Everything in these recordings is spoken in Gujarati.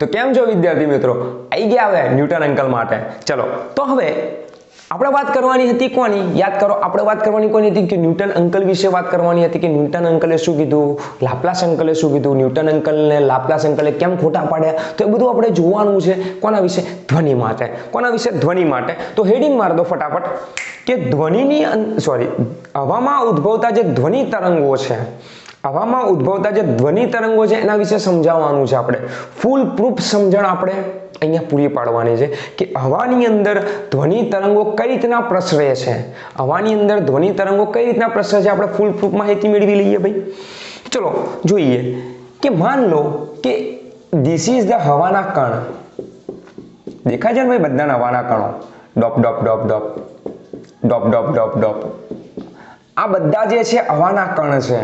તો કેમ છો વિદ્યાર્થી મિત્રો, આવી ગયા હવે ન્યૂટન અંકલ માટે. ચલો તો હવે આપણે વાત કરવાની હતી કોની, યાદ કરો આપણે વાત કરવાની કોની હતી કે ન્યૂટન અંકલ વિશે વાત કરવાની હતી કે ન્યૂટન અંકલે શું કીધું, લાપ્લાસ અંકલે શું કીધું, ન્યૂટન અંકલને લાપ્લાસ અંકલે કેમ ખોટા પાડ્યા. તો એ બધું આપણે જોવાનું છે. કોના વિશે? ધ્વનિ માટે. કોના વિશે? ધ્વનિ માટે. તો હેડિંગ માર દો ફટાફટ કે ધ્વનિની હવામાં ઉદ્ભવતા જે ધ્વનિ તરંગો છે, હવામાં ઉદ્ભવતા જે ધ્વનિ તરંગો છે એના વિશે સમજાવવાનું છે. આપણે ફૂલ પ્રૂફ સમજણ આપણે અહીંયા પૂરી પાડવાની છે કે હવાની અંદર ધ્વનિ તરંગો કઈ રીતના પ્રસરે છે, હવાની અંદર ધ્વનિ તરંગો કઈ રીતના પ્રસરે છે, આપણે ફૂલ પ્રૂફ માહિતી મેળવી લઈએ ભાઈ. ચલો જોઈએ કે માન લો કે ધીસ ઇઝ ધ હવાના કણ. દેખાય છે ને ભાઈ બધાના હવાના કણો, dope dope dope dope dope dope dope dope. આ બધા જે છે હવાના કણ છે.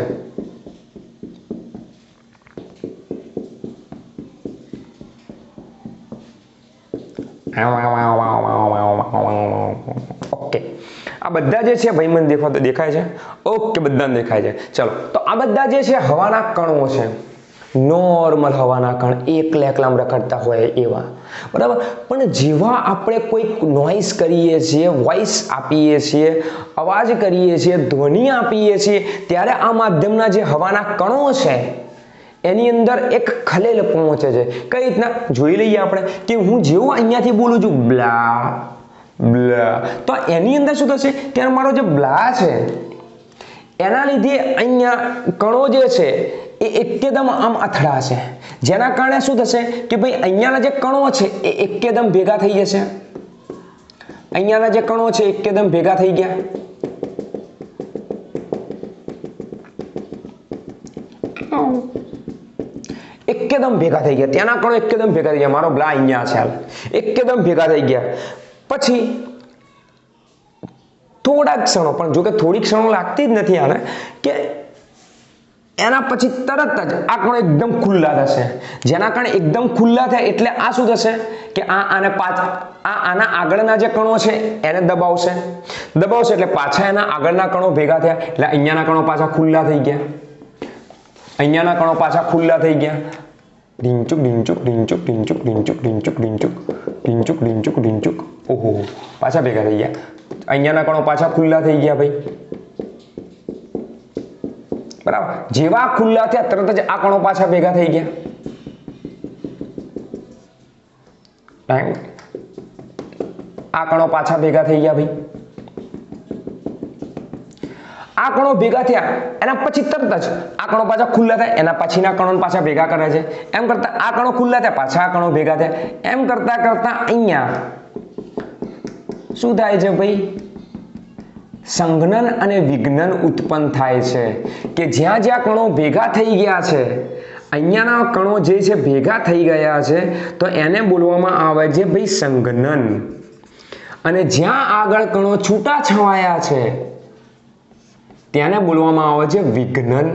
ઓકે, આ બધા જે છે ભાઈ મને દેખાય છે. ઓકે, બધાને દેખાય છે. ચલો તો આ બધા જે છે હવાના કણો છે, નોર્મલ હવાના કણ, એકલા એકલામ રખડતા હોય એવા, બરાબર. પણ જેવા આપણે કોઈ નોઇઝ કરીએ છીએ, વોઇસ આપીએ છીએ, અવાજ કરીએ છીએ, ધ્વનિ આપીએ છીએ, ત્યારે આ માધ્યમના જે હવાના કણો છે એની અંદર એક ખલેલ પહોંચે છે. કઈ રીતના જોઈ લઈએ આપણે કે હું જેવું અહીંયાથી બોલું છું બ્લા બ્લા, તો એની અંદર શું થશે કે મારો જે બ્લા છે એના લીધે અહીંયા કણો જે છે એ એકદમ આમ અથડાશે, જેના કારણે શું થશે કે ભાઈ અહીંયાના જે કણો છે એ એકદમ ભેગા થઈ જશે. અહીંયાના જે કણો છે એકદમ ભેગા થઈ ગયા. એકદમ ભેગા થઈ ગયા, ત્યાંના કણો એકદમ ભેગા થઈ ગયા. મારો બ્લા અહીંયા છે, એકદમ ભેગા થઈ ગયા. પછી થોડા ક્ષણો, પણ જો કે થોડી ક્ષણો લાગતી જ નથી આને, કે એના પછી તરત જ આ કણો એકદમ ખુલ્લા થશે. જેના કારણે એકદમ ખુલ્લા થાય એટલે આ શું થશે કે આના આગળના જે કણો છે એને દબાવશે એટલે પાછા એના આગળના કણો ભેગા થયા એટલે અહીંયાના કણો પાછા ખુલ્લા થઈ ગયા. અહીંયાના કણો પાછા ખુલ્લા થઈ ગયા. ઢીંચુક ઢીંચુક ઢીંચુક ઢીંચુક ઢીંચુક ઢીંચુક ઢીંચુક ઢીંચુક ઢીંચુક ઢીંચુક. ઓહો, પાછા ભેગા થઈ ગયા. અહીંયાના કણો પાછા ખુલ્લા થઈ ગયા ભાઈ, બરાબર. જેવા ખુલ્લા થયા તરત જ આ કણો પાછા ભેગા થઈ ગયા. આ કણો પાછા ભેગા થઈ ગયા ભાઈ. આ કણો ભેગા થયા એના પછી તરત જ આ કણો પાછા ખુલ્લા થાય, એના પછીના કણો પાછા ભેગા કરે છે. એમ કરતા આ કણો ખુલ્લા થયા, પાછા આ કણો ભેગા થયા. એમ કરતા કરતા અહીંયા શું થાય છે ભાઈ? સંઘનન અને વિઘ્નન ઉત્પન્ન થાય છે કે જ્યાં જ્યાં કણો ભેગા થઈ ગયા છે, અહીંયાના કણો જે છે ભેગા થઈ ગયા છે, તો એને બોલવામાં આવે છે ભાઈ સંઘનન. અને જ્યાં આગળ કણો છૂટા છવાયા છે તેને બોલવામાં આવે છે વિઘ્નન.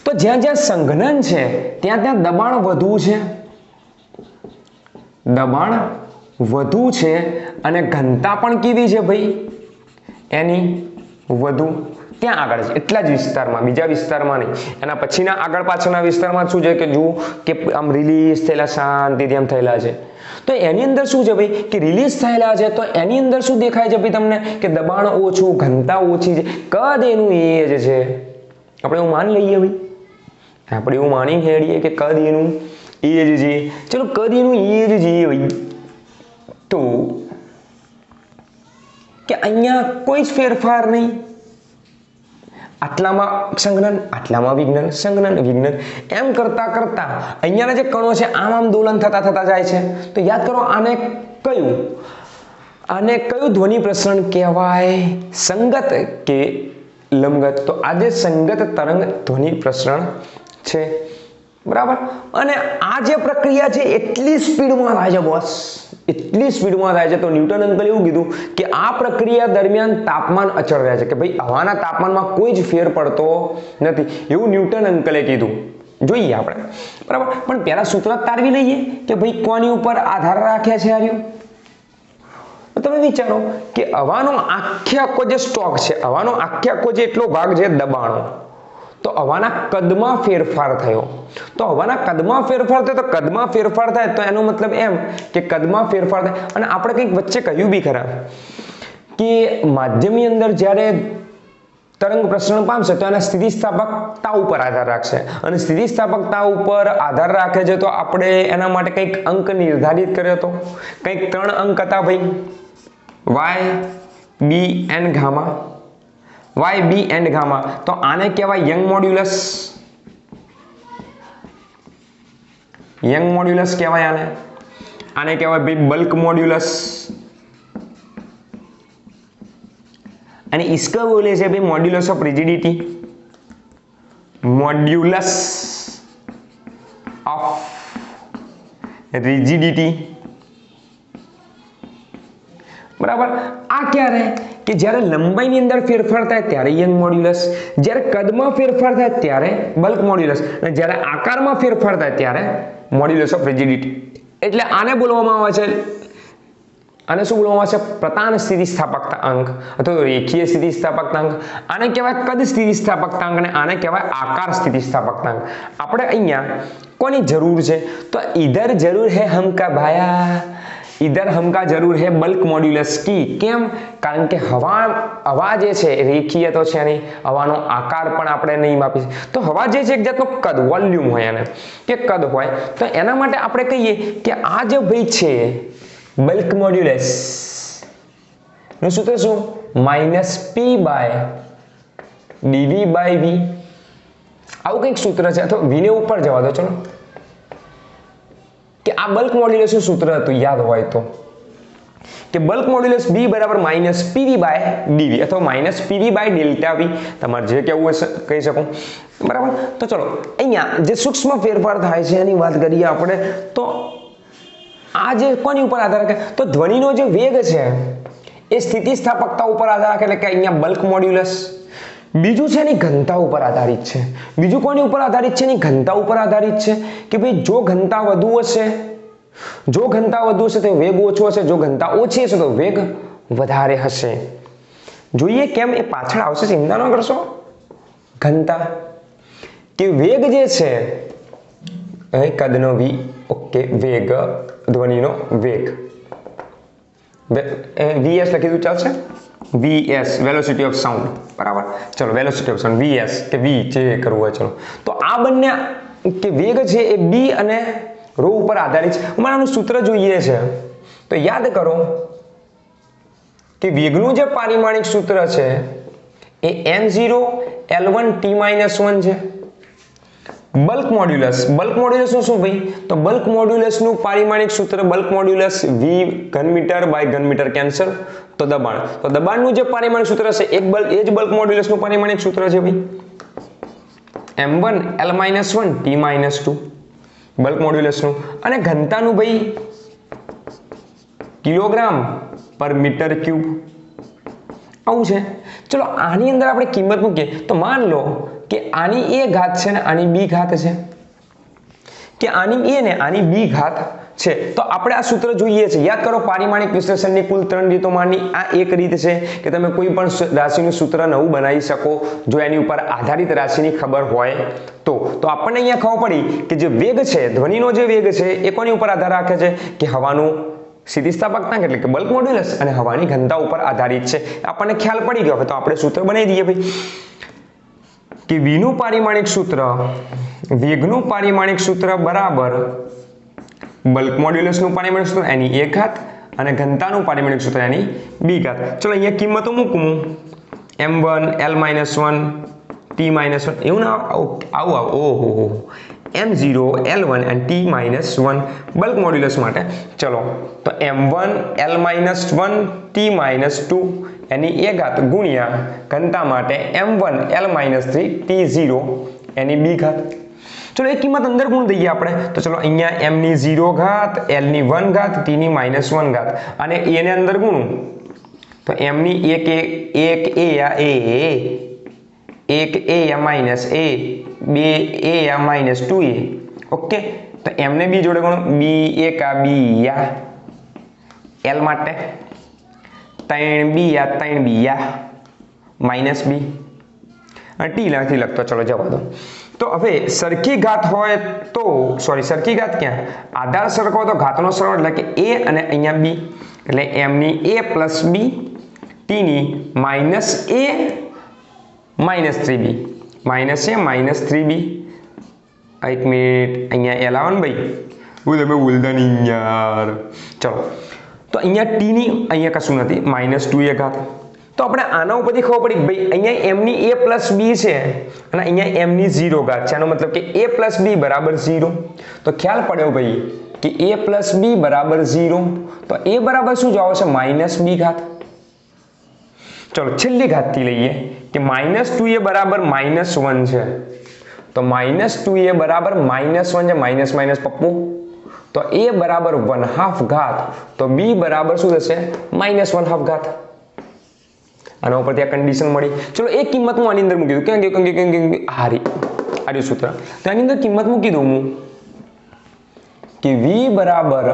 તો જ્યાં જ્યાં સંઘનન છે ત્યાં ત્યાં દબાણ વધુ છે, દબાણ વધુ છે અને ઘનતા પણ કેવી છે ભાઈ એની વધુ ત્યાં આગળ છે, એટલા જ વિસ્તારમાં, બીજા વિસ્તારમાં નહીં. એના પછીના આગળ પાછળના વિસ્તારમાં શું છે કે જુઓ કે આમ રિલીઝ થયેલા શાંતિથી આમ થયેલા છે. તો એની અંદર શું છે ભાઈ કે રિલીઝ થયેલા છે, તો એની અંદર શું દેખાય છે ભાઈ તમને કે દબાણ ઓછું, ઘનતા ઓછી છે, કદ એનું એ જ છે. આપણે એવું માની લઈએ ભાઈ, આપણે એવું માની હેડીએ કે કદ એનું એ જ છે. ચલો કદ એનું એ જ છે ભાઈ, તો કે અહીંયા કોઈ જ ફેરફાર નહીં. આટલામાં સંઘનન, આટલામાં વિઘ્નન, સંઘનન વિઘ્નન, એમ કરતા કરતા અહીંયાના જે કણો છે આમ આમ દોલન થતા થતા જાય છે. તો યાદ કરો આને કયું ધ્વનિ પ્રસરણ કહેવાય? સંગત કે લંબગત? તો આ જે સંગત તરંગ ધ્વનિ પ્રસરણ છે, બરાબર. અને આ જે પ્રક્રિયા છે એટલી સ્પીડમાં થાય છે બોસ, એટલી સ્પીડમાં થાય છે. તો ન્યૂટન અંકલે એવું કીધું કે આ પ્રક્રિયા દરમિયાન તાપમાન અચળ રહે છે, કે ભાઈ હવાના તાપમાનમાં કોઈ જ ફેર પડતો નથી, એવું ન્યૂટન અંકલે કીધું. જોઈએ આપણે, બરાબર. પણ પહેલા સૂત્ર તારવી લઈએ કે ભાઈ કોની ઉપર આધાર રાખે છે આર્યું. તમે વિચારો કે હવાનો આખે આખો જે સ્ટોક છે, હવાનો આખે આખો જે એટલો ભાગ છે દબાણો, તો હવાના કદમાં ફેરફાર થયો. તો હવાના કદમાં ફેરફાર થયો, તો કદમાં ફેરફાર થાય તો એનો મતલબ એમ કે કદમાં ફેરફાર થાય. અને આપણે કંઈક વચ્ચે કહ્યું બી ખરા કે માધ્યમની અંદર જ્યારે તરંગ પ્રસરણ પામશે તો એના સ્થિતિસ્થાપકતા ઉપર આધાર રાખશે, અને સ્થિતિસ્થાપકતા ઉપર આધાર રાખે છે તો આપણે એના માટે કંઈક અંક નિર્ધારિત કર્યો હતો. કંઈક 3 અંક હતા ભાઈ, y b and gamma, y b and gamma. તો આને કહેવાય યંગ મોડ્યુલસ. યંગ મોડ્યુલસ કહેવાય આને. આને કહેવાય ભાઈ બલ્ક મોડ્યુલસ. અને इसका बोले છે ભાઈ modulus of rigidity. Modulus of rigidity, બરાબર. આ ક્યારે કે જ્યારે લંબાઈની અંદર ફેરફાર થાય ત્યારે યંગ મોડ્યુલસ, જ્યારે કદમાં ફેરફાર થાય ત્યારે બલ્ક મોડ્યુલસ, અને જ્યારે આકારમાં ફેરફાર થાય ત્યારે મોડ્યુલસ ઓફ રિજિડિટી. એટલે આને બોલવામાં આવે છે, આને શું બોલવામાં આવે છે? પ્રતાન સ્થિતિસ્થાપકતા અંક અથવા રેખીય સ્થિતિસ્થાપકતા અંક. આને કહેવાય કદ સ્થિતિસ્થાપકતા અંક અને આને કહેવાય આકાર સ્થિતિસ્થાપકતા અંક. આપણે અહીંયા કોની જરૂર છે? તો ઇધર જરૂર હે હમકા ભાયા, इधर हमका जरूर है बल्क मॉड्यूलस की. કેમ? કારણ કે હવા જે છે રેખીય તો છે નહીં, હવાનો આકાર પણ આપણે નહીં માપી. તો હવા જે છે એક જાતનો કદ, વોલ્યુમ હોય એને કે કદ હોય, તો એના માટે આપણે કહીએ કે આ જે ભાઈ છે બલ્ક મોડ્યુલસ નું સૂત્ર શું? -p/dv/v. આવું કંઈક સૂત્ર છે, અથવા v ને ઉપર જવા દો. ચલો કે આ બલ્ક મોડ્યુલસનું સૂત્ર હતું, યાદ હોય તો, કે બલ્ક મોડ્યુલસ b બરાબર -pv/dv અથવા -pv/Δv, તમારે જે કહેવું હોય કહી શકો, બરાબર. તો ચલો અહીંયા જે સૂક્ષ્મ ફેરફાર થાય છે એની વાત કરીએ આપણે. તો આ જે કોની ઉપર આધાર રાખે? તો ધ્વનિનો જે વેગ છે એ સ્થિતિસ્થાપકતા ઉપર આધાર રાખે, એટલે કે અહીંયા બલ્ક મોડ્યુલસ. બીજું છે એની ઘનતા ઉપર આધારિત છે. બીજું કોની ઉપર આધારિત છે? એની ઘનતા ઉપર આધારિત છે. કે ભાઈ જો ઘનતા વધુ હશે તો વેગ ઓછો હશે, જો ઘનતા ઓછી હશે તો વેગ વધારે હશે. જોઈએ કેમ, એ પાછળ આવશે, ચિંતા ન કરશો. ઘનતા કે વેગ જે છે કદનો v, ઓકે, વેગ, ધ્વનિનો વેગ, vs લખી દઉં ચાલશે? vs વેલોસિટી ઓફ સાઉન્ડ, બરાબર. ચલો વેલોસિટી ઓફ સાઉન્ડ vs કે v જે કરવું હોય. ચલો તો આ બંને કે વેગ છે એ b અને ρ ઉપર આધારિત છે. અમારે આનું સૂત્ર જોઈએ છે તો યાદ કરો કે વેગનું જે પારિમાણિક સૂત્ર છે એ n0 L1 T-1 છે. બલ્ક મોડ્યુલસ નું શું ભાઈ? તો બલ્ક મોડ્યુલસ નું પારિમાણિક સૂત્ર બલ્ક મોડ્યુલસ v ઘન મીટર કેન્સલ. તો દબાણનું જે પારિમાણિક સૂત્ર છે એ જ બલ્ક મોડ્યુલસ નું પારિમાણિક સૂત્ર છે ભાઈ, m1 L-1 T-2 bulk modulus નું. અને ઘનતાનું ભાઈ કિલોગ્રામ પર મીટર ક્યુબ, આવું છે. ચલો આની અંદર આપણે કિંમત મૂકીએ તો માન લો કે આની a ઘાત છે ને આની b ઘાત છે, કે આની a ને આની b ઘાત છે. તો આપણે આ સૂત્ર જોઈએ છે. યાદ કરો, પારિમાણિક વિશ્લેષણની કુલ 3 રીતોમાંની આ એક રીત છે કે તમે કોઈ પણ રાશિનું સૂત્ર નવું બનાવી શકો જો એની ઉપર આધારિત રાશિની ખબર હોય તો. આપણને અહીંયા ખબર પડી કે જે વેગ છે, ધ્વનિનો જે વેગ છે એ કોની ઉપર આધાર રાખે છે? કે હવાનું સ્થિતિસ્થાપકતાંક એટલે કે બલ્ક મોડ્યુલસ અને હવાની ઘનતા ઉપર આધારિત છે. આપણને ખ્યાલ પડી ગયો. હવે તો આપણે સૂત્ર બનાવી દઈએ ભાઈ કે વેગનું પારિમાણિક સૂત્ર બરાબર બલ્ક મોડ્યુલસનું પારિમાણિક સૂત્ર એની a ઘાત અને ઘનતાનું પારિમાણિક સૂત્ર એની b ઘાત. ચલો અહીંયા કિંમતો મૂકું, m1 L-1 T-1 એવું ના આવું ઓહો m0 L1 અને T-1 બલ્ક મોડ્યુલસ માટે. ચલો તો m1 L-1 T-2 any a ઘાત ગુણ્યા ઘનતા માટે m1 L-3 T0 એની b ઘાત. ચલો એક કિંમત અંદર ગુણ દઈએ આપણે. તો ચલો અહીંયા m ની 0 ઘાત, L ની 1 ઘાત, T ની -1 ઘાત અને a ને અંદર ગુણું તો m ની 1 a minus a 2 a minus 2a. Okay, તો m ને b જોડે ગુણો b 1 b L માટે 3 b 3 b માઇનસ b અને ટી નથી લખતો, ચલો જવા દો. તો હવે સરખી ઘાત હોય તો સરખી ઘાત ક્યાં, આધાર સરખો હોય તો ઘાતનો સરવાળો એટલે કે a અને અહીંયા b, એટલે m ની a પ્લસ b, t ની minus a minus 3b, minus a minus 3b. એક મિનિટ, અહીંયા l આવે ને ભાઈ, હું તમે બોલતા નહીં યાર. ચલો, તો અહીંયા t ની અહીંયા કશું નથી, માઇનસ 2a ઘાત. તો આપણે આના ઉપરથી ખબર પડી ભાઈ અહીંયા m ની a પ્લસ b છે અને અહીંયા m ની 0 ઘાત છે, આનો મતલબ કે a પ્લસ b બરાબર 0. તો ખ્યાલ પડ્યો ભાઈ કે a પ્લસ b બરાબર 0. તો a બરાબર શું જવાબ છે, માઇનસ b ઘાત. ચલો છેલ્લી ઘાતથી લઈએ કે માઇનસ 2a બરાબર માઇનસ 1 છે. તો માઇનસ 2a બરાબર માઇનસ 1 છે, માઇનસ માઇનસ પપ્પુ. તો a બરાબર 1/2 ઘાત, તો b બરાબર શું થશે, માઇનસ 1/2 ઘાત. આના ઉપરથી આ કન્ડિશન મળી. ચલો એક કિંમત હું આની અંદર મૂકી દઉં, ક્યાં ગયું આર્યું સૂત્ર. તો આની અંદર કિંમત મૂકી દઉં હું કે v બરાબર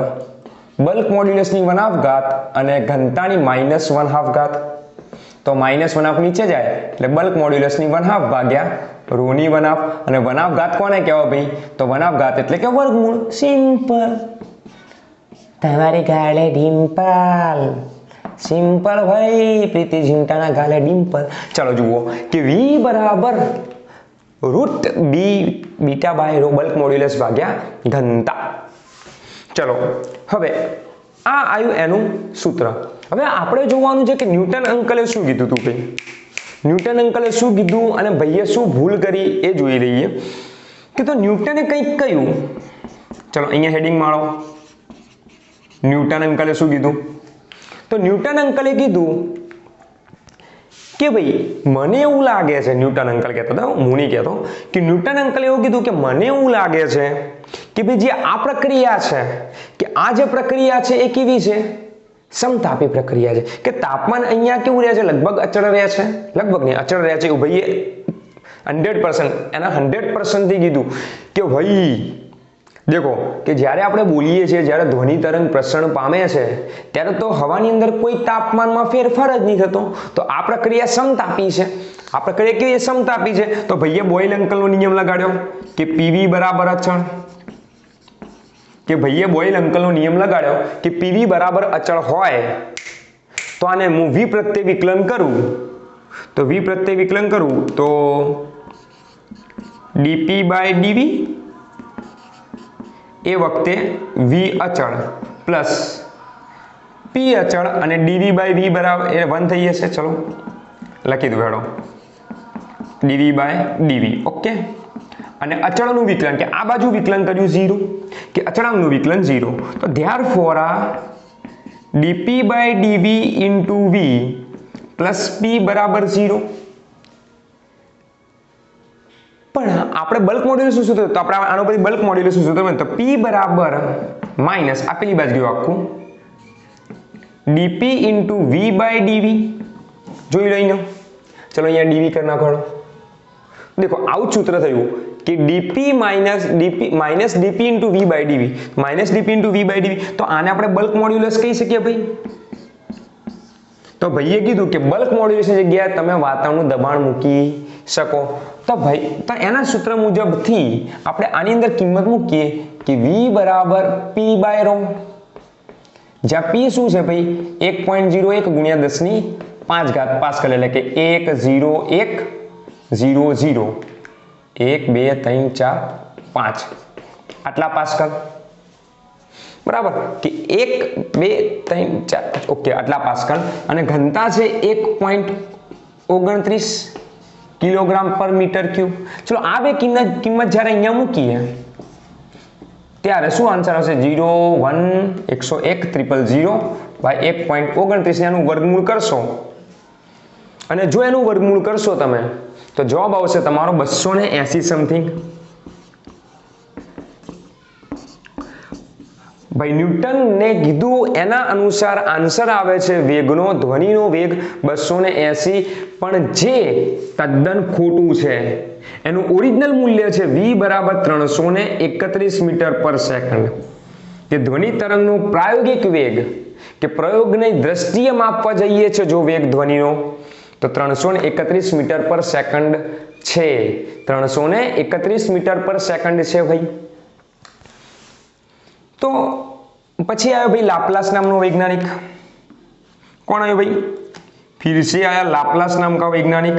બલ્ક મોડ્યુલસની 1/2 ઘાત અને ઘનતાની માઇનસ 1/2 ઘાત. તો માઇનસ 1/2 નીચે જાય એટલે બલ્ક મોડ્યુલસની 1/2 ભાગ્યા રોની 1/2, અને 1/2 ઘાત કોને કહેવાય ભાઈ, તો 1/2 ઘાત એટલે કે વર્ગમૂળ. સિમ્પલ. તમારી ગાલે ડિમ્પલ, સિમ્પલ ભાઈ, પ્રીતિ ઝીંટાના ગાલે ડિમ્પલ. ચાલો જુઓ કે v બરાબર root beta by rho bulk modulus ભાગ્યા ઘનતા. ચલો હવે આ આવ્યું એનું સૂત્ર. હવે આપણે જોવાનું છે કે ન્યૂટન અંકલે શું કીધું હતું ભાઈ, ન્યૂટન અંકલે શું કીધું અને ભાઈએ શું ભૂલ કરી એ જોઈ લઈએ. કે તો ન્યૂટને કંઈક કહ્યું, ચલો અહીંયા હેડિંગ મારો, ન્યૂટન અંકલે શું કીધું. તો ન્યૂટન અંકલે કીધું કે ભાઈ મને એવું લાગે છે, ન્યૂટન અંકલ કહેતો હતો, હું નહીં કહેતો, કે ન્યૂટન અંકલે એવું કીધું કે મને એવું લાગે છે કે ભાઈ જે આ પ્રક્રિયા છે, કે આ જે પ્રક્રિયા છે એ કેવી છે, સમતાપી પ્રક્રિયા છે. કે તાપમાન અહીંયા કેવું રહે છે, લગભગ અચળ રહે છે, લગભગ નહીં અચળ રહે છે એવું ભાઈએ 100% એના 100% થી કીધું કે ભાઈ દેખો કે જ્યારે આપણે બોલીએ છીએ, જ્યારે ધ્વનિ તરંગ પ્રસરણ પામે છે ત્યારે તો હવાની અંદર કોઈ તાપમાનમાં ફેરફાર જ નહીં થતો. તો આ પ્રક્રિયા સમતાપી છે. આ પ્રક્રિયા કેવી સમતાપી છે, તો ભાઈએ બોયલ અંકલનો નિયમ લગાડ્યો કે PV બરાબર અચળ, કે ભાઈએ બોયલ અંકલનો નિયમ લગાડ્યો કે PV બરાબર અચળ હોય તો આને હું V પ્રત્યે વિકલન કરું, તો V પ્રત્યે વિકલન કરું તો dP બાય dV એ વખતે V અચળ પ્લસ P અચળ અને dV બાય V બરાબર એ 1 થઈ જશે. ચલો લખી દઉં, હેડો dV બાય dV. ઓકે, અને અચળનું વિકલન કે આ બાજુ વિકલન કર્યું 0, કે અચળાંકનું વિકલન 0. તો ધેરફોર આ dP by dV into V plus P બરાબર 0. પણ આપણે બલ્ક મોડ્યુલસ શું સૂત્ર, તો આપણે આનો પછી બલ્ક મોડ્યુલસ શું સૂત્ર, તો P બરાબર માઇનસ આપેલી બાજુ આખું dP into V by dV. જોઈ લો અહીંયા, ચલો અહીંયા dV કરી નાખો. દેખો આવું સૂત્ર થયું કે dP minus dP into V by dV, minus dP into V by dV. તો આને આપણે બલ્ક મોડ્યુલસ કહી શકીએ ભાઈ. તો ભાઈએ કીધું કે બલ્ક મોડ્યુલસની જગ્યાએ તમે વાતાવરણનું દબાણ મૂકી શકો. તો ભાઈ તો એના સૂત્ર મુજબથી આપણે આની અંદર કિંમત મૂકીએ કે V બરાબર P બાય રો, જ્યાં P શું છે ભાઈ 1.01 ગુણ્યા 10 ની 5 ઘાત પાસ્કલ, એટલે કે 10100 1 2 3 4 5 આટલા પાસ્કલ, બરાબર, કે 1 2 3 4 ઓકે આટલા પાસ્કલ. અને ઘનતા છે 1.29 કિલોગ્રામ પર મીટર ક્યુબ. ચલો આ બે કિંમત જ્યારે અહીંયા મૂકીએ ત્યારે શું આન્સર આવશે, 0 1 101 000 બાય 1.29. એનું વર્ગમૂળ કરશો અને જો એનું વર્ગમૂળ કરશો તમે તો જવાબ આવશે તમારો 280 સમથિંગ. ભાઈ ન્યૂટનને કીધું એના અનુસાર આન્સર આવે છે વેગનો, ધ્વનિનો વેગ 280, પણ જે તદ્દન ખોટું છે. એનું ઓરિજિનલ મૂલ્ય છે V બરાબર 331 મીટર પર સેકન્ડ. કે ધ્વનિ તરંગનો પ્રાયોગિક વેગ કે પ્રયોગની દ્રષ્ટિએ માપવા જઈએ છે જો વેગ ધ્વનિનો, તો 331 મીટર પર સેકન્ડ છે. 331 મીટર પર સેકન્ડ છે ભાઈ. તો પછી આવ્યો ભાઈ લાપ્લાસ નામનો वैज्ञानिक. कौन आया भाई? फिर से आया लाप्लास नाम का वैज्ञानिक.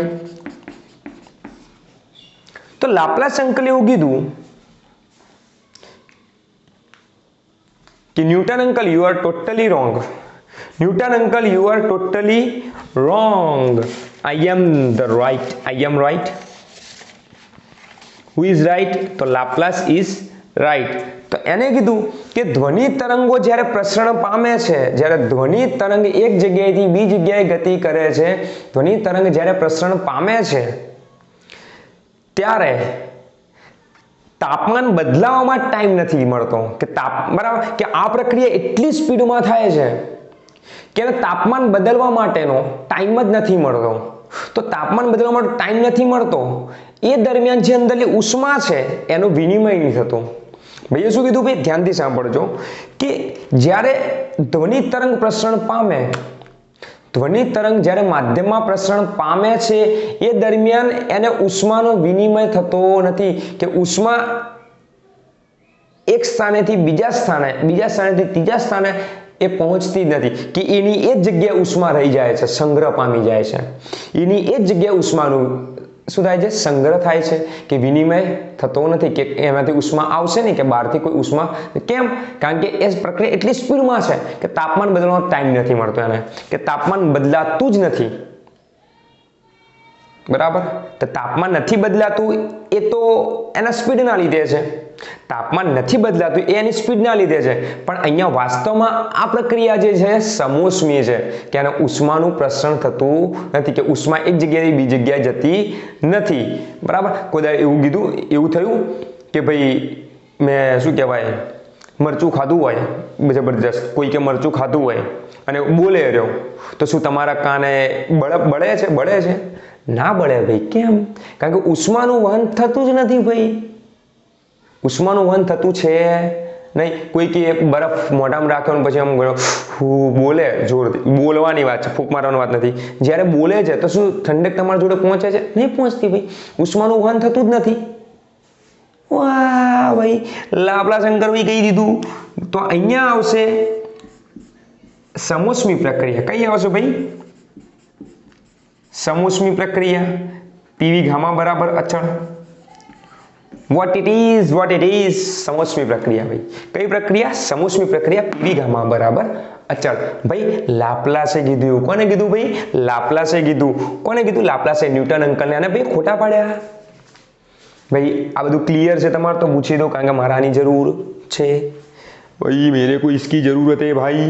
तो लाप्लास अंकल એવું કીધું कि Newton uncle you are totally wrong. Newton uncle you are totally wrong. I am the right. I am right. Who is right? तो लाप्लास इज राइट. तो એને કીધું કે ધ્વનિ તરંગો જ્યારે પ્રસરણ પામે છે, જ્યારે ધ્વનિ તરંગ એક જગ્યાએથી બીજી જગ્યાએ ગતિ કરે છે, ધ્વનિ તરંગ જ્યારે પ્રસરણ પામે છે ત્યારે તાપમાન બદલાવામાં ટાઈમ નથી મળતો કે બરાબર કે આ પ્રક્રિયા એટલી સ્પીડમાં થાય છે કે તાપમાન બદલવા માટેનો ટાઈમ જ નથી મળતો. તો તાપમાન બદલવા માટે ટાઈમ નથી મળતો એ દરમિયાન જે અંદરની ઉષ્મા છે એનો વિનિમય નહીં થતો. ભાઈએ શું કીધું ભાઈ? ધ્યાનથી સાંભળજો કે જ્યારે ધ્વનિ તરંગ પ્રસરણ પામે, ધ્વનિ તરંગ જ્યારે માધ્યમમાં પ્રસરણ પામે છે એ દરમિયાન એને ઉષ્માનો વિનિમય થતો નથી કે ઉષ્મા એક સ્થાનેથી બીજા સ્થાનેથી ત્રીજા સ્થાને એ પહોંચતી નથી કે એની એ જ જગ્યાએ ઉષ્મા રહી જાય છે, સંગ્રહ પામી જાય છે. એની એ જ જગ્યાએ ઉષ્માનું શું થાય છે? સંગ્રહ થાય છે કે વિનિમય થતો નથી કે એમાંથી ઉષ્મા આવશે નહીં કે બહારથી કોઈ ઉષ્મા. કેમ? કારણ કે એ પ્રક્રિયા એટલી સ્પીડમાં છે કે તાપમાન બદલવાનો ટાઈમ નથી મળતો એને, કે તાપમાન બદલાતું જ નથી. બરાબર? તો તાપમાન નથી બદલાતું એ તો એના સ્પીડના લીધે છે. તાપમાન નથી બદલાતું એ એની સ્પીડના લીધે છે. પણ અહીંયા વાસ્તવમાં આ પ્રક્રિયા જે છે સમોષ્મી છે કે એને ઉષ્માનું પ્રસરણ થતું નથી કે ઉષ્મા એક જગ્યાએથી બીજી જગ્યાએ જતી નથી. બરાબર? કોઈ એવું કીધું, એવું થયું કે ભાઈ મેં શું કહેવાય મરચું ખાધું હોય જબરજસ્ત, કોઈ કે મરચું ખાધું હોય અને બોલે રહ્યો તો શું તમારા કાને બળે છે? ના બળે ભાઈ. કેમ? કારણ કે ઉષ્માનું વહન થતું જ નથી ભાઈ. ઉષ્માનું વહન થતું છે નહીં. કોઈ કે બરફ મોઢામાં રાખ્યો પછી આમ બોલે જોરથી, બોલવાની વાત છે, ફૂંક મારવાની વાત નથી. જ્યારે બોલે છે તો શું ઠંડક તમારા જોડે પહોંચે છે? નહીં પહોંચતી ભાઈ. ઉષ્માનું વહન થતું જ નથી. વાહ ભાઈ, લાપ્લાસ અંકલ ભાઈ કહી દીધું. તો અહીંયા આવશે સમોષ્મી પ્રક્રિયા. કઈ આવશે ભાઈ? સમોષ્મી પ્રક્રિયા. પીવી ગામા બરાબર અચળ. what it is સમોષ્મી પ્રક્રિયા ભાઈ. કઈ પ્રક્રિયા? સમોષ્મી પ્રક્રિયા. પીવી ગામા બરાબર અચળ. ભાઈ લાપ્લાસે કીધું. કોને કીધું ભાઈ? લાપ્લાસે કીધું. કોને કીધું? લાપ્લાસે. ન્યૂટન અંકલને. અને ભાઈ ખોટા પાડ્યા. ભાઈ આ બધું ક્લિયર છે તમારે તો પૂછી દો કારણ કે મારે આની જરૂર છે ભાઈ. મેરે કો इसकी जरूरत है भाई.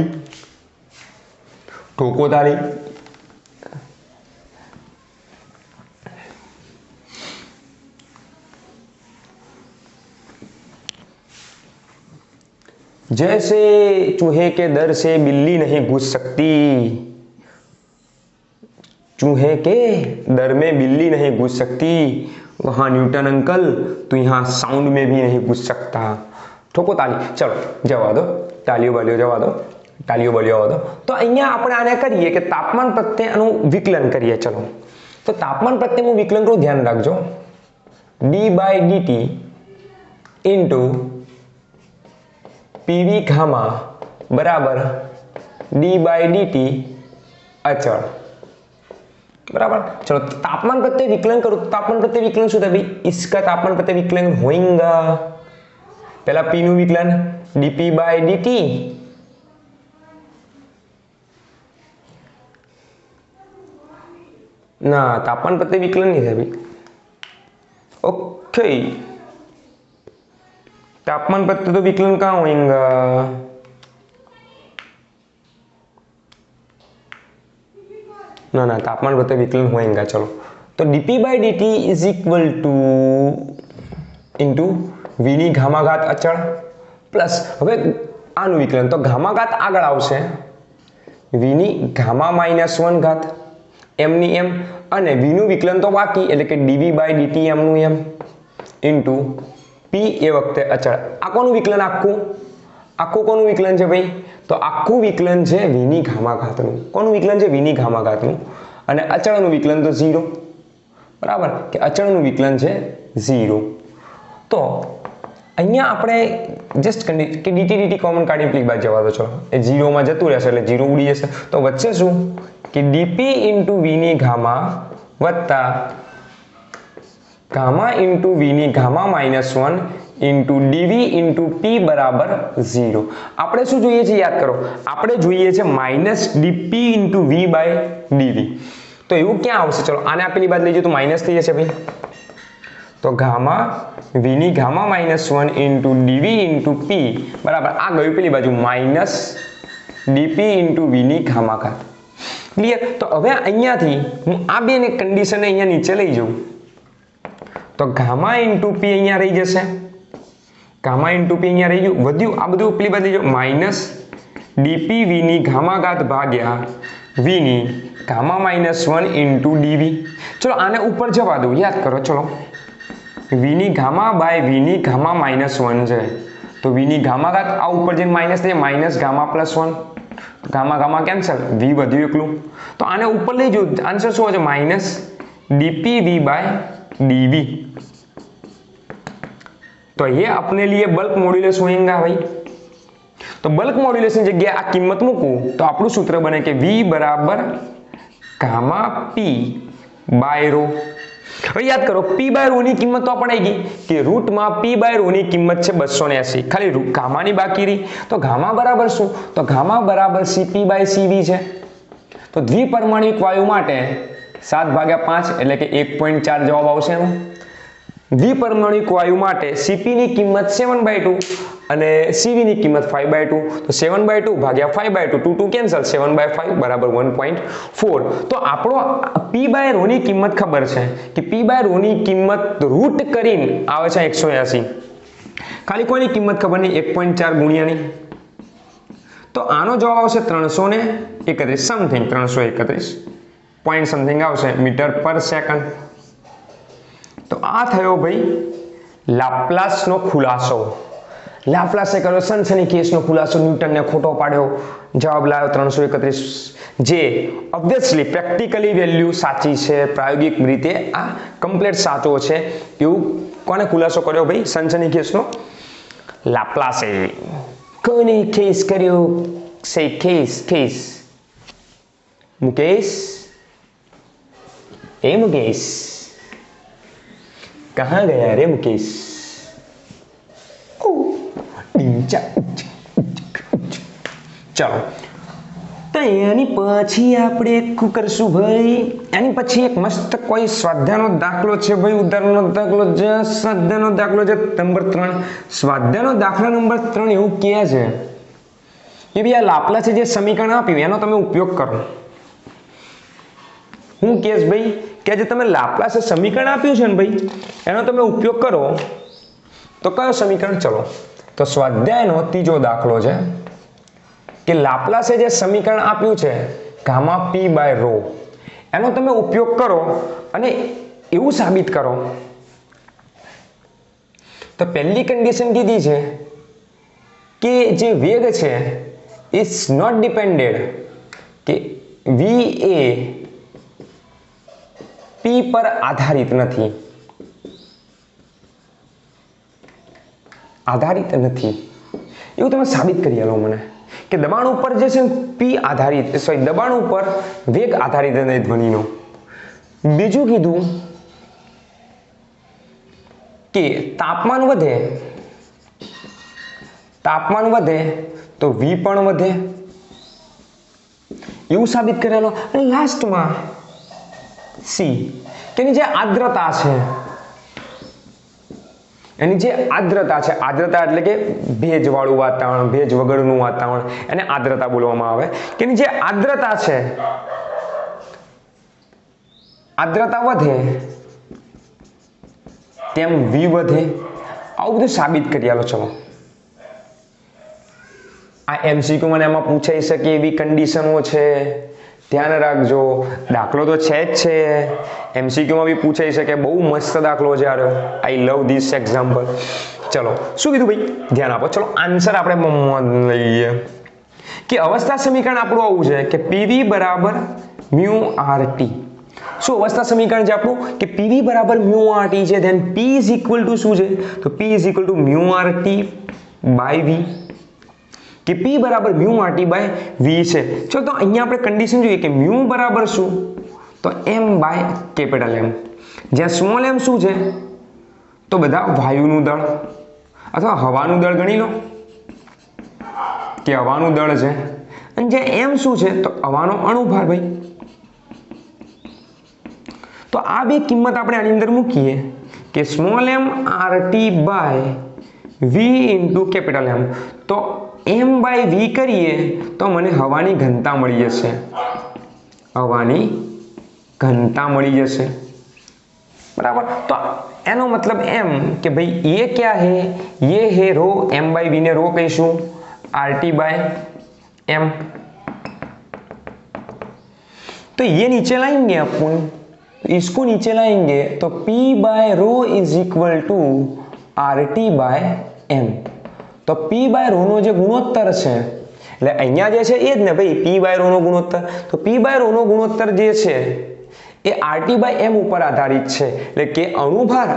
ठोको ताली. जैसे चूहे के दर से बिल्ली नहीं घुस सकती, चूहे के दर में बिल्ली नहीं घुस सकती, वहां न्यूटन अंकल तो यहाँ साउंड में भी नहीं घुस सकता. ठोको ताली. चलो जवा दो. तालियों बालियों जवा दो. तालियों बालियों जवा दो. तो અહીંયા આપણે આને કરીએ કે તાપમાન પ્રત્યે આનું વિકલન કરીએ. ચલો તો તાપમાન પ્રત્યેનું વિકલન નું ધ્યાન રાખજો. d/dt ઇન્ટુ પીવી ગામા બરાબર d/dt અચળ. बराबर? चलो तापमान प्रत्ये विकलन करो. तापमान प्रत्ये विकलन शू था भाई? इसका तापमान प्रत्ये विकलन होगा पहला p નું विकलन dp/dt ना तापमान प्रत्ये विकलन नहीं था भाई. ओके तापमान प्रत्ये तो विकलन कहाँ होगा? ना ना तापमान प्रत्ये विकलन होएगा. चलो तो dp/dt is equal two into v ની ગામા ઘાત અચળ પ્લસ હવે આનું વિકલન તો ગામા ઘાત આગળ આવશે v ની ગામા -1 ઘાત m ની m અને v નું વિકલન તો બાકી એટલે કે dv/dt m નું m ઇન્ટુ p એ વખતે અચળ. આ કોનું વિકલન? આખું કોનું વિકલન છે ભાઈ? તો આખું વિકલન છે v ની ગામા ઘાતનું. કોનું વિકલન છે? v ની ગામા ઘાતનું. અને અચળનું વિકલન તો 0, બરાબર, કે અચળનું વિકલન છે 0. તો અહીંયા આપણે જસ્ટ કે dt કોમન કાઢીને પેલી બાજુ જવા દો. ચલો એ 0 માં જતું રહેશે એટલે 0 ઉડી જશે. તો વચ્ચે શું કે dp * v ની ગામા વત્તા ગામા * v ની ગામા -1 * dv * p બરાબર 0. આપણે શું જોઈએ છે યાદ કરો, આપણે જોઈએ છે -dp * v / dv. તો એવું ક્યાં આવશે? ચલો આને આપેલી બાદ લઈ જાઓ તો માઈનસ થઈ જશે ભાઈ. તો ગામા v ની ગામા -1 * dv * p બરાબર આ ગયું પેલી બાજુ -dp * v ની ગામા ઘાત. ક્લિયર? તો હવે અહીંયાથી હું આ બેને કન્ડિશન અહીંયા નીચે લઈ જાઉં તો ગામા * p અહીંયા રહી જશે, ગામા * p અહીંયા રહી ગયું, વધ્યું આ બધું પેલી બાજુ લઈ જાઓ -dp v ની ગામા ઘાત ભાગ્યા v ની ગામા -1 * dv. ચલો આને ઉપર જવા દો, યાદ કરો. ચલો v ની ગામા બાય v ની ગામા -1 છે તો v ની ગામા ઘાત આ ઉપર જઈને માઈનસ થઈ minus gamma +1, gamma gamma cancel, v વધ્યું એકલું. તો આને ઉપર લઈ જાઓ, આન્સર શું આવશે? -dpv / dv. तो ये अपने लिए बल्क मॉड्यूलस होएगा भाई. तो बल्क मॉड्यूलस ની જગ્યાએ આ કિંમત મૂકું તો આપણું સૂત્ર બને કે v બરાબર ગામા p બાય રો. હવે યાદ કરો p બાય રો ની કિંમત તો આપણે આવી ગઈ કે રૂટમાં p બાય રો ની કિંમત છે 280, ખાલી ગામાની બાકી રહી. તો ગામા બરાબર શું? તો ગામા બરાબર cp બાય cv છે. તો દ્વિપરમાણિક વાયુ માટે 7/5 એટલે કે 1.4 જવાબ આવશે એનો. દ્વિપરમાણિક વાયુ માટે cp ની કિંમત 7/2 અને cv ની કિંમત 5/2. તો 7/2 ભાગ્યા 5/2, 2 2 કેન્સલ, 7/5 બરાબર 1.4. તો આપણો p બાય રો ની કિંમત ખબર છે કે p બાય રો ની કિંમત રૂટ કરીને આવે છે 180. ખાલી કોઈની કિંમત ખબર નહીં, 1.4 ગુણ્યાની. તો આનો જવાબ આવશે 331 સમથિંગ, 331 પોઈન્ટ સમથિંગ આવશે મીટર પર સેકન્ડ. તો આ થયો ભાઈ લાપ્લાસનો ખુલાસો. લાપ્લાસે કર્યો સનસનીખેજનો ખુલાસો, ન્યૂટનને ખોટો પાડ્યો, જવાબ લાવ્યો 331, જે ઓબ્વિયસલી પ્રેક્ટિકલી વેલ્યુ સાચી છે, પ્રાયોગિક રીતે આ કમ્પ્લીટ સાચો છે. એવું કોને ખુલાસો કર્યો ભાઈ? સનસનીખેજનો લાપ્લાસે. કોને ખેસ કર્યો? સે ખેસ. મુકેશ, એ મુકેશ कहाँ गया रे मुकेश? चलो तो यानी પછી આપણે શું કરશું ભાઈ? એની પછી એક મસ્ત કોઈ સ્વાધ્યાયનો દાખલો છે ભાઈ, ઉદાહરણનો દાખલો છે, સ્વાધ્યાયનો દાખલો છે નંબર 3. સ્વાધ્યાયનો દાખલા નંબર 3 એવું કહે છે કે ભાઈ આ લાપ્લાસે જે સમીકરણ આપ્યું એનો તમે ઉપયોગ કરો. હું કહેશ ભાઈ કે જે તમે લાપ્લાસે સમીકરણ આપ્યું છે ને ભાઈ એનો તમે ઉપયોગ કરો તો કયો સમીકરણ? ચલો તો સ્વાધ્યાયનો ત્રીજો દાખલો છે કે લાપ્લાસે જે સમીકરણ આપ્યું છે ગામા p બાય રો એનો તમે ઉપયોગ કરો અને એવું સાબિત કરો. તો પહેલી કન્ડિશન કીધી છે કે જે વેગ છે ઇઝ નોટ ડિપેન્ડેડ કે v એ p પર આધારિત નથી, એવું તમે સાબિત કરી આલો મને કે દબાણ ઉપર જે છે p આધારિત, દબાણ ઉપર વેગ આધારિત નથી ધ્વનિનો. બીજું કીધું કે તાપમાન વધે તો v પણ વધે, એવું સાબિત કરેલો. અને લાસ્ટમાં c કે એની જે આર્દ્રતા છે, આર્દ્રતા એટલે કે ભેજવાળું વાતાવરણ, ભેજ વગરનું વાતાવરણ, એને આર્દ્રતા બોલવામાં આવે. કે એની જે આર્દ્રતા છે, આર્દ્રતા વધે તેમ v વધે. આવું બધું સાબિત કરી આલો. ચલો આ MCQ મને એમાં પૂછાઈ શકે એવી કન્ડિશનો છે, ધ્યાન રાખજો. દાખલો તો છે જ છે, MCQ માં બી પૂછાઈ શકે. બહુ મસ્ત દાખલો છે યાર, આઈ લવ ધીસ એક્ઝામ્પલ. ચલો શું કીધું ભાઈ? ધ્યાન આપો. ચલો આન્સર આપણે લઈએ કે અવસ્થા સમીકરણ આપણું આવું છે કે PV બરાબર મ્યુ આર ટી. શું અવસ્થા સમીકરણ છે આપણું કે પીવી બરાબર મ્યુ આર ટી છે, then P is equal to શું છે, તો P is equal to mu R T by V, કે પી બરાબર mu R T by V છે. ચલો તો અહીંયા આપણે કન્ડિશન જોઈએ કે મ્યુ બરાબર શું, તો એમ બાય કેપિટલ એમ, જ્યાં સ્મોલ એમ શું છે, તો બધા વાયુનું દળ અથવા હવાનું દળ ગણી લો કે હવાનું દળ છે, અને જે એમ શું છે, તો હવાનો અણુભાર ભાઈ. તો આ બે કિંમત આપણે આની અંદર મૂકીએ કે small M R T by V into capital M, તો એમ બાય વી કરીએ તો મને હવાની ઘનતા મળી જશે, હવાની ઘનતા મળી જશે, बराबर. तो एनो मतलब एम कि भाई ये क्या है, ये है रो, एम बाय वी ने रो कहीशू, आर टी बाय एम. तो ये नीचे लाएंगे अपन, इसको नीचे लाएंगे तो P by rho is equal to R T by M. तो P बाय रो नो जो गुणोत्तर है એટલે અહીંયા જે છે એ જ ને ભાઈ, P બાય રો નો ગુણોત્તર. તો P બાય રો નો ગુણોત્તર જે છે એ RT બાય M ઉપર આધારિત છે, એટલે કે અણુભાર.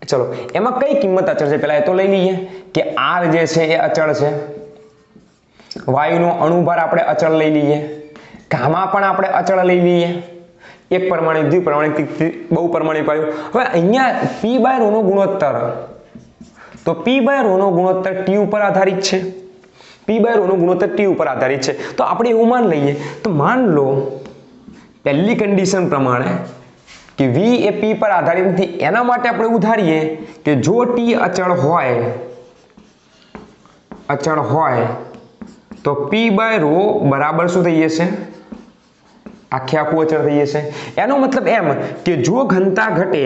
ચલો એમાં કઈ કિંમત અચળ છે પહેલા એ તો લઈ લઈએ કે R જે છે એ અચળ છે, વાયુનો અણુભાર આપણે અચળ લઈ લઈએ, ગામા પણ આપણે અચળ લઈ લઈએ, એક પરમાણિક, દ્વિપરમાણિક, બહુપરમાણિક વાયુ. હવે અહીંયા P બાય રો નો ગુણોત્તર, તો P બાય રો નો ગુણોત્તર T ઉપર આધારિત છે, P બાય રો નો ગુણોત્તર T ઉપર આધારિત છે. તો આપણે એવું માન લઈએ, તો માન લો પહેલી કન્ડિશન પ્રમાણે કે V એ P પર આધારિત નથી, એના માટે આપણે ઉધારીએ કે જો T અચળ હોય તો P બાય રો બરાબર શું થઈ જશે, આખે આખું અચળ થઈ જશે. એનો મતલબ એમ કે જો ઘનતા ઘટે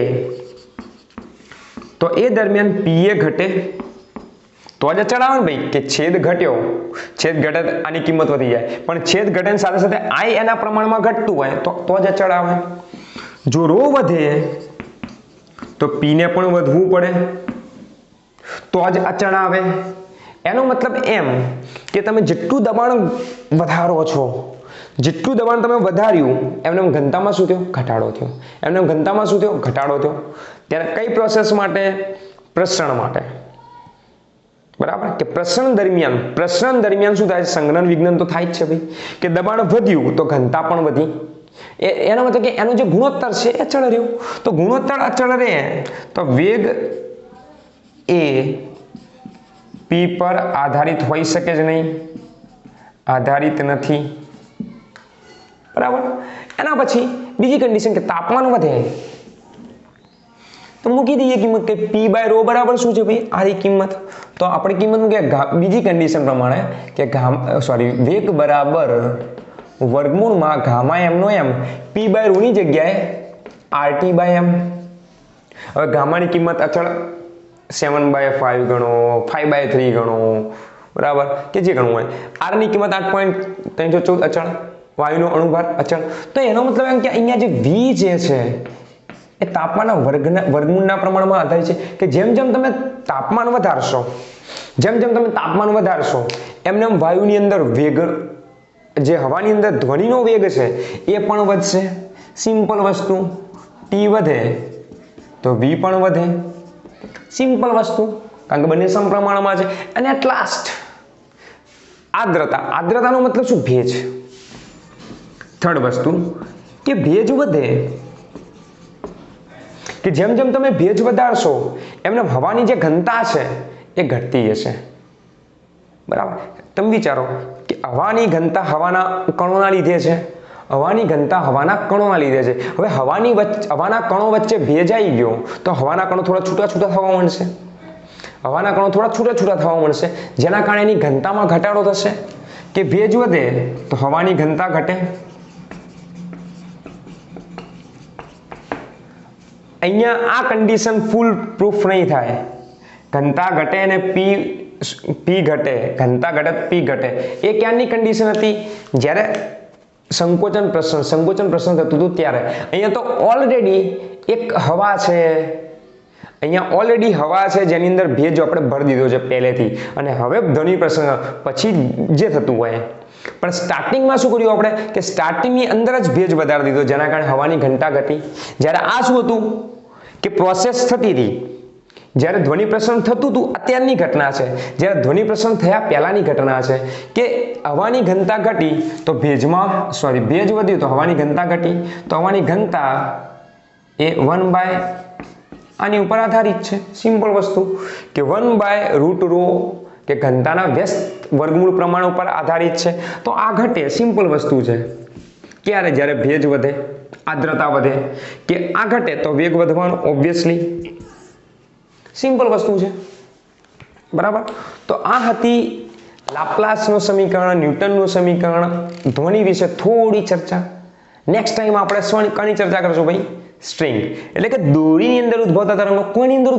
તો એ દરમિયાન P એ ઘટે તો જ અચળ આવે ને ભાઈ, કે છેદ ઘટ્યો, છેદ ઘટે આની કિંમત વધી જાય, પણ છેદ ઘટે સાથે સાથે I એના પ્રમાણમાં ઘટતું હોય તો જ અચળ આવે. જો રો વધે તો P ને પણ વધવું પડે તો જ અચળ આવે. એનો મતલબ એમ કે તમે જેટલું દબાણ વધારો છો, જેટલું દબાણ તમે વધાર્યું એમને ઘનતામાં શું થયો, ઘટાડો થયો, એમને ઘનતામાં શું થયો, ઘટાડો થયો. ત્યારે કઈ પ્રોસેસ માટે, પ્રસરણ માટે, બરાબર. કે પ્રસરણ દરમિયાન શું થાય, સંઘનન વિઘ્નન તો થાય જ છે ભાઈ, કે દબાણ વધ્યું તો ઘનતા પણ વધી. એનો મતલબ કે એનો જે ગુણોત્તર છે એ અચળ રહ્યો. તો ગુણોત્તર અચળ રહે તો વેગ એ P પર આધારિત હોઈ શકે જ નહીં, આધારિત નથી, બરાબર. એના પછી બીજી કન્ડિશન કે તાપમાન વધે તો મૂકી દઈએ કિંમત કે P બાય રો બરાબર શું છે ભાઈ, આ કિંમત. તો આપણે કિંમત મૂકીએ બીજી કન્ડિશન પ્રમાણે કે વેગ બરાબર વર્ગમૂળમાં ગામા એમ નો એમ, P બાય રો ની જગ્યાએ RT બાય એમ. હવે ગામાની કિંમત અચળ 7/5 ગણો, 5/3 ગણો, બરાબર, કે જે ગણવું હોય. R ની કિંમત 8.314 અચળ, વાયુનો અણુભાર અચળ. તો એનો મતલબ એમ કે અહીંયા જે V જે છે એ તાપમાનના વર્ગમૂળના પ્રમાણમાં આધારિત છે, કે જેમ જેમ તમે તાપમાન વધારશો, એમને એમ વાયુની અંદર વેગ, જે હવાની અંદર ધ્વનિનો વેગ છે એ પણ વધશે. સિમ્પલ વસ્તુ, T વધે તો V પણ વધે, સિમ્પલ વસ્તુ, કારણ કે બંને સમપ્રમાણમાં છે. અને એટ લાસ્ટ આર્દ્રતાનો મતલબ શું, ભેજ. થર્ડ વસ્તુ કે ભેજ વધે, કે જેમ જેમ તમે ભેજ વધારશો એમને હવાની જે ઘનતા છે એ ઘટતી જશે, બરાબર. તમે વિચારો કે હવાની ઘનતા હવાના કણોના લીધે છે, હવે હવાના કણો વચ્ચે ભેજ આવી ગયો તો હવાના કણો થોડા છૂટા થવા મળશે, જેના કારણે એની ઘનતામાં ઘટાડો થશે. કે ભેજ વધે તો હવાની ઘનતા ઘટે. અહીંયા આ કન્ડિશન ફૂલ પ્રૂફ નહીં થાય. ઘનતા ઘટે અને P ઘટે, ઘનતા ઘટે P ઘટે. એ ક્યારની કન્ડિશન હતી, જ્યારે સંકોચન પ્રસરણ થતું હતું ત્યારે. અહીંયા તો ઓલરેડી એક હવા છે અહીંયા ઓલરેડી હવા છે જેની અંદર ભેજ આપણે ભરી દીધો છે પહેલેથી, અને હવે ધ્વનિ પ્રસંગ પછી જે થતું હોય, પણ સ્ટાર્ટિંગમાં શું કર્યું આપણે કે સ્ટાર્ટિંગની અંદર જ ભેજ વધારી દીધો, જેના કારણે હવાની ઘનતા ઘટી. જ્યારે આ શું હતું કે પ્રોસેસ થતી હતી, જ્યારે ધ્વનિ પ્રસરણ થતું હતું અત્યારની ઘટના છે, જ્યારે ધ્વનિ પ્રસરણ થયા પહેલાની ઘટના છે કે હવાની ઘનતા ઘટી તો ભેજ વધ્યું તો હવાની ઘનતા ઘટી, તો હવાની ઘનતા એ 1 આની ઉપર આધારિત છે. સિમ્પલ વસ્તુ કે 1/√ρ કે ઘનતાના વ્યસ્ત વર્ગમૂળ પ્રમાણ ઉપર આધારિત છે. તો આ ઘટે, સિમ્પલ વસ્તુ છે. ક્યારે? જ્યારે ભેજ વધે, આર્દ્રતા વધે, કે આ ઘટે તો વેગ વધવાનો, ઓબ્વિયસલી સિમ્પલ વસ્તુ છે. બરાબર. તો આ હતી લાપ્લાસનું સમીકરણ, ન્યૂટનનું સમીકરણ, ધ્વનિ વિશે થોડી ચર્ચા. નેક્સ્ટ ટાઈમ આપણે કોની ચર્ચા કરશું ભાઈ? સ્ટ્રિંગ, એટલે કે દોરીની અંદર ઉદ્ભવતા તરંગો. કોની અંદર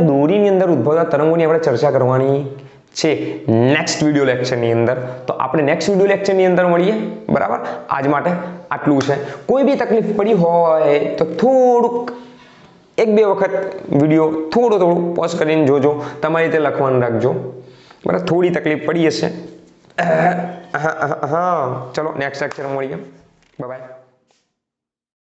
દોરીની અંદર ઉદ્ભવતા તરંગોની આપણે ચર્ચા કરવાની છે નેક્સ્ટ વિડિયો લેક્ચરની અંદર. તો આપણે નેક્સ્ટ વિડિયો લેક્ચરની અંદર મળીએ. બરાબર. આજ માટે આટલું છે. કોઈ બી તકલીફ પડી હોય તો થોડુંક 1-2 વખત વિડિયો થોડું પોઝ કરીને જોજો, તમારી રીતે લખવાનું રાખજો. બરાબર. થોડી તકલીફ પડી હશે. હા ચલો નેક્સ્ટ લેક્ચરમાં મળીએ. બાય.